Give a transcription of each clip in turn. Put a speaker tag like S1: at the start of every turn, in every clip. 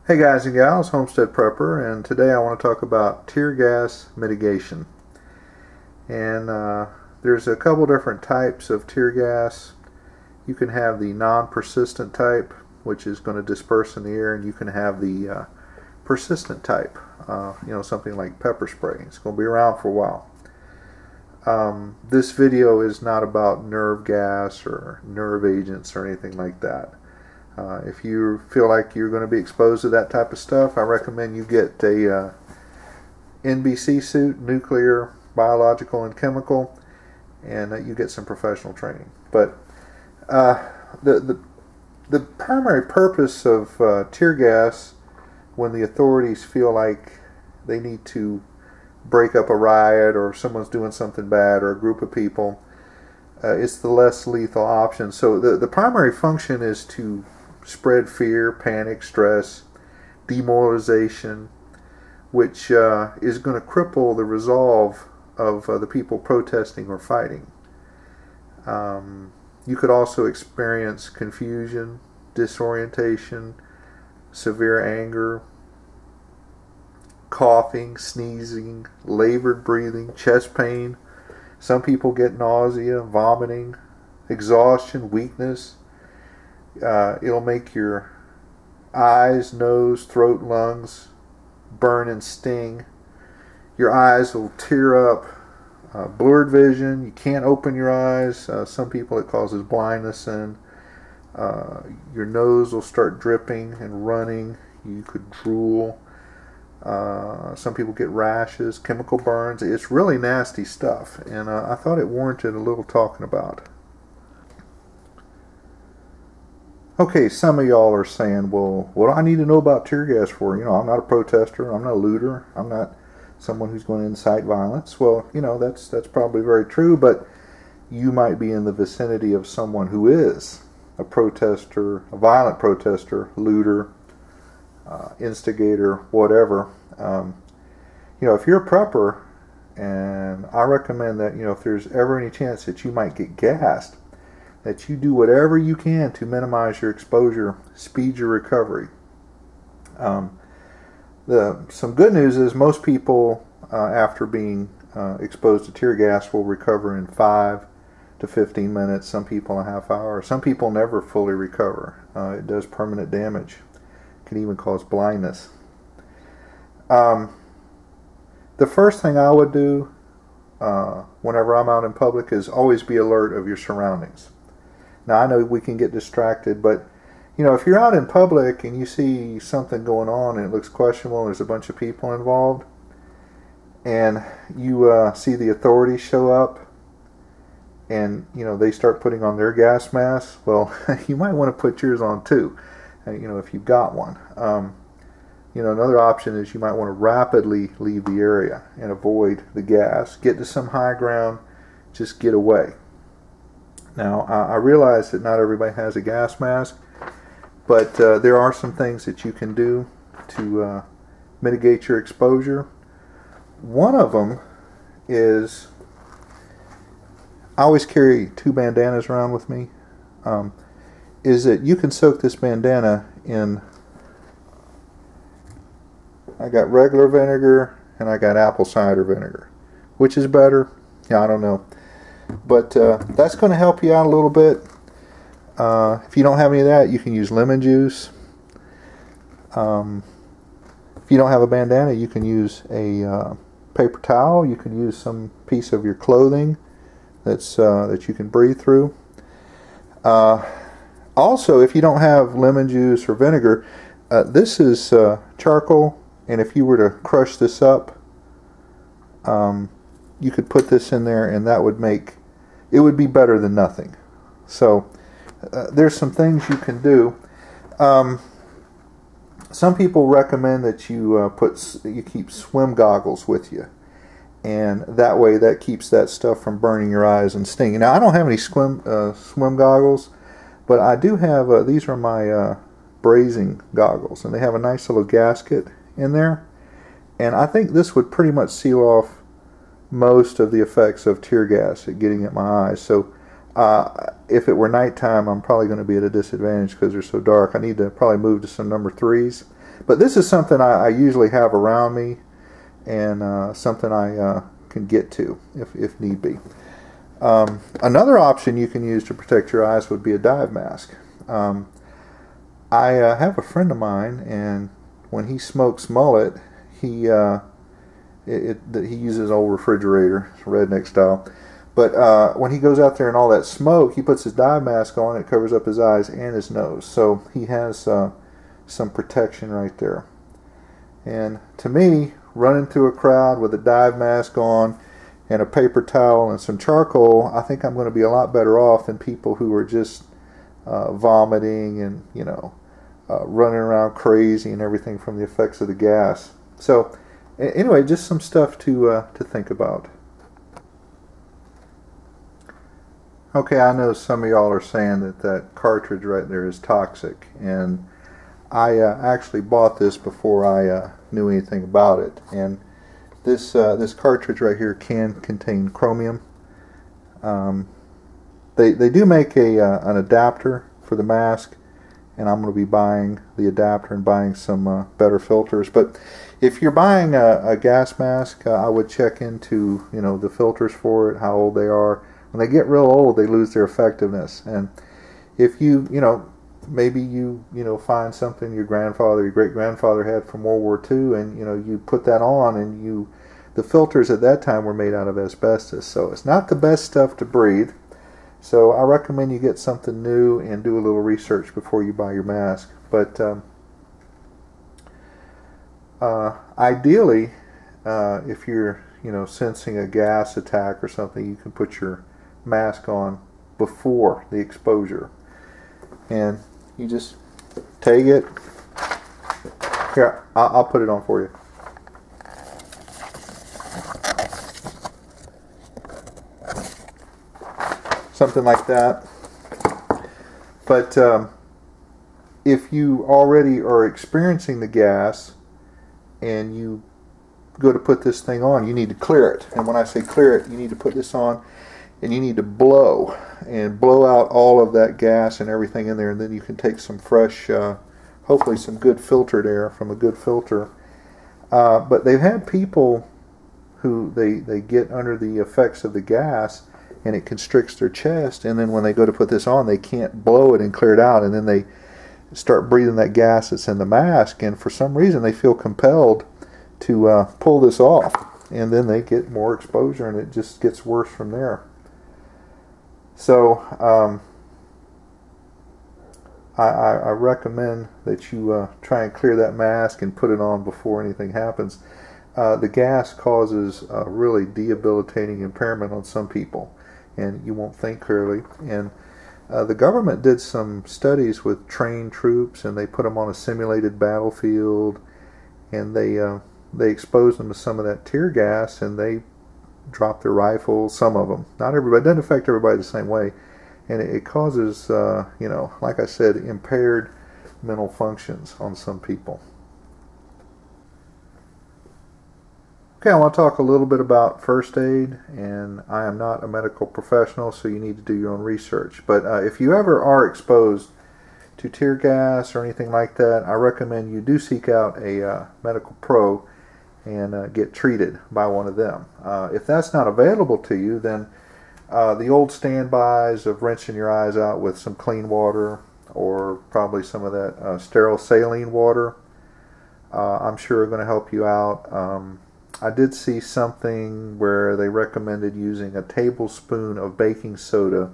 S1: Hey guys and gals, Homestead Prepper, and today I want to talk about tear gas mitigation. And there's a couple different types of tear gas. You can have the non-persistent type, which is going to disperse in the air, and you can have the persistent type, something like pepper spray. It's going to be around for a while. This video is not about nerve gas or nerve agents or anything like that. If you feel like you're going to be exposed to that type of stuff, I recommend you get a NBC suit, nuclear, biological, and chemical, and you get some professional training. But the primary purpose of tear gas, when the authorities feel like they need to break up a riot or someone's doing something bad or a group of people, it's the less lethal option. So the primary function is to spread fear, panic, stress, demoralization, which is going to cripple the resolve of the people protesting or fighting. You could also experience confusion, disorientation, severe anger, coughing, sneezing, labored breathing, chest pain. Some people get nausea, vomiting, exhaustion, weakness. It'll make your eyes, nose, throat, lungs burn and sting. Your eyes will tear up, blurred vision. You can't open your eyes. Some people it causes blindness, and your nose will start dripping and running. You could drool. Some people get rashes, chemical burns. It's really nasty stuff, and I thought it warranted a little talking about. Okay, some of y'all are saying, well, what do I need to know about tear gas for? I'm not a protester, I'm not a looter, I'm not someone who's going to incite violence. Well, that's probably very true, but you might be in the vicinity of someone who is a protester, a violent protester, looter, instigator, whatever. If you're a prepper, and I recommend that, if there's ever any chance that you might get gassed, that you do whatever you can to minimize your exposure, speed your recovery. Some good news is most people, after being exposed to tear gas, will recover in 5 to 15 minutes, some people in a half hour. Some people never fully recover. It does permanent damage. It can even cause blindness. The first thing I would do whenever I'm out in public is always be alert of your surroundings. Now, I know we can get distracted, but if you're out in public and you see something going on and it looks questionable and there's a bunch of people involved, and you see the authorities show up and they start putting on their gas masks, well, you might want to put yours on too, if you've got one. Another option is you might want to rapidly leave the area and avoid the gas. Get to some high ground, just get away. Now, I realize that not everybody has a gas mask, but there are some things that you can do to mitigate your exposure. One of them is, I always carry 2 bandanas around with me, is that you can soak this bandana in, I got regular vinegar and I got apple cider vinegar. Which is better? Yeah, I don't know. But that's going to help you out a little bit. If you don't have any of that, you can use lemon juice. If you don't have a bandana, you can use a paper towel. You can use some piece of your clothing that you can breathe through. Also, if you don't have lemon juice or vinegar, this is charcoal, and if you were to crush this up, you could put this in there, and that would make it would be better than nothing. So there's some things you can do. Some people recommend that you keep swim goggles with you, and that way that keeps that stuff from burning your eyes and stinging. Now, I don't have any swim goggles, but I do have these are my brazing goggles, and they have a nice little gasket in there, and I think this would pretty much seal off most of the effects of tear gas getting at my eyes. So if it were nighttime, I'm probably going to be at a disadvantage because they're so dark. I need to probably move to some number 3s. But this is something I usually have around me, and something I can get to if need be. Another option you can use to protect your eyes would be a dive mask. I have a friend of mine, and when he smokes mullet, he uses an old refrigerator, redneck style. But when he goes out there and all that smoke, he puts his dive mask on. It covers up his eyes and his nose, so he has some protection right there. And to me, running through a crowd with a dive mask on and a paper towel and some charcoal, I think I'm going to be a lot better off than people who are just vomiting and running around crazy and everything from the effects of the gas. So anyway, just some stuff to think about. Okay, I know some of y'all are saying that cartridge right there is toxic, and I actually bought this before I knew anything about it. And this cartridge right here can contain chromium. They do make an adapter for the mask, and I'm going to be buying the adapter and buying some better filters. But if you're buying a gas mask, I would check into the filters for it, how old they are. When they get real old, they lose their effectiveness. And if maybe you find something your grandfather, your great grandfather had from World War II, and you put that on, and the filters at that time were made out of asbestos, so it's not the best stuff to breathe. So I recommend you get something new and do a little research before you buy your mask. But ideally, if you're sensing a gas attack or something, you can put your mask on before the exposure, and you just take it. Here, I'll put it on for you. Something like that. But if you already are experiencing the gas and you go to put this thing on, you need to clear it. And when I say clear it, you need to put this on and you need to blow out all of that gas and everything in there, and then you can take some fresh, hopefully some good filtered air from a good filter. But they've had people who they get under the effects of the gas and it constricts their chest, and then when they go to put this on, they can't blow it and clear it out, and then they start breathing that gas that's in the mask, and for some reason they feel compelled to pull this off, and then they get more exposure, and it just gets worse from there. So I recommend that you try and clear that mask and put it on before anything happens. The gas causes a really debilitating impairment on some people, and you won't think clearly. And the government did some studies with trained troops, and they put them on a simulated battlefield, and they exposed them to some of that tear gas, and they dropped their rifles, some of them. Not everybody. It doesn't affect everybody the same way. And it causes, like I said, impaired mental functions on some people. Okay, I want to talk a little bit about first aid, and I am not a medical professional, so you need to do your own research. But if you ever are exposed to tear gas or anything like that, I recommend you do seek out a medical pro and get treated by one of them. If that's not available to you, then the old standbys of rinsing your eyes out with some clean water, or probably some of that sterile saline water, I'm sure are going to help you out. I did see something where they recommended using a tablespoon of baking soda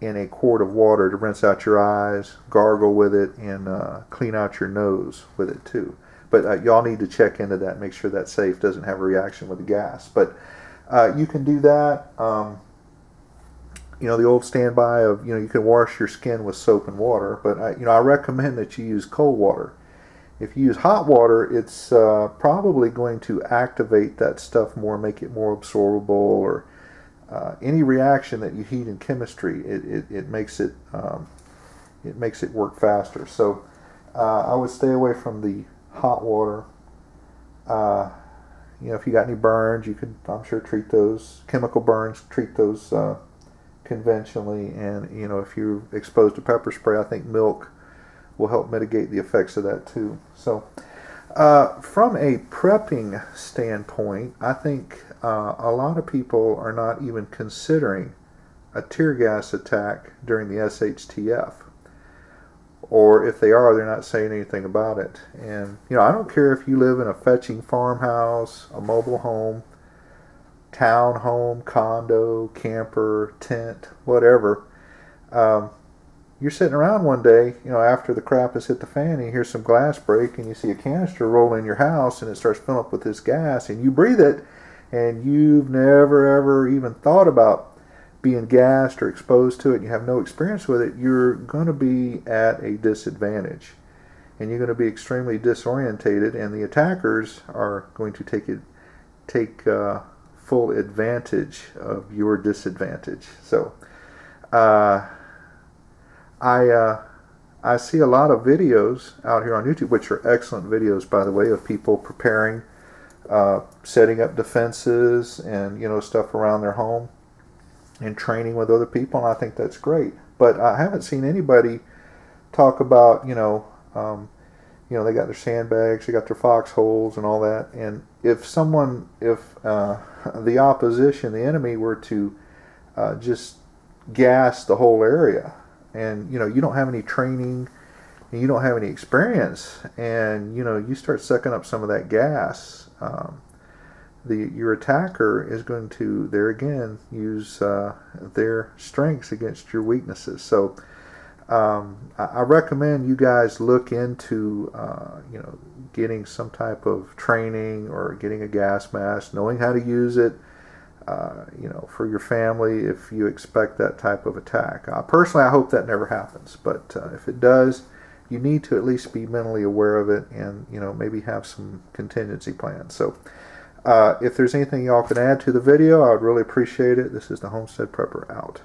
S1: in a quart of water to rinse out your eyes, gargle with it, and clean out your nose with it too. But y'all need to check into that, make sure that's safe, doesn't have a reaction with the gas. But you can do that. The old standby of, you can wash your skin with soap and water, but I recommend that you use cold water. If you use hot water, it's probably going to activate that stuff more, make it more absorbable, or any reaction that you heat in chemistry, it makes it work faster. So I would stay away from the hot water. If you got any burns, you could, I'm sure, treat those chemical burns. Treat those conventionally, and if you're exposed to pepper spray, I think milk will help mitigate the effects of that too. So from a prepping standpoint, I think a lot of people are not even considering a tear gas attack during the SHTF. Or if they are, they're not saying anything about it. And, you know, I don't care if you live in a fetching farmhouse, a mobile home, townhome, condo, camper, tent, whatever. You're sitting around one day, you know, after the crap has hit the fan, and you hear some glass break, and you see a canister roll in your house, and it starts filling up with this gas, and you breathe it, and you've never ever even thought about being gassed or exposed to it, and you have no experience with it. You're going to be at a disadvantage, and you're going to be extremely disorientated, and the attackers are going to take full advantage of your disadvantage. So I see a lot of videos out here on YouTube, which are excellent videos, by the way, of people preparing, setting up defenses, and, you know, stuff around their home, and training with other people, and I think that's great. But I haven't seen anybody talk about, you know, they got their sandbags, they got their foxholes, and all that. And if the opposition, the enemy, were to just gas the whole area, and, you know, you don't have any training, and you don't have any experience, and, you know, you start sucking up some of that gas, your attacker is going to, there again, use their strengths against your weaknesses. So I recommend you guys look into you know, getting some type of training, or getting a gas mask, knowing how to use it, you know, for your family if you expect that type of attack. Personally, I hope that never happens, but if it does, you need to at least be mentally aware of it, and, you know, maybe have some contingency plans. So if there's anything y'all can add to the video, I would really appreciate it. This is the Homestead Prepper out.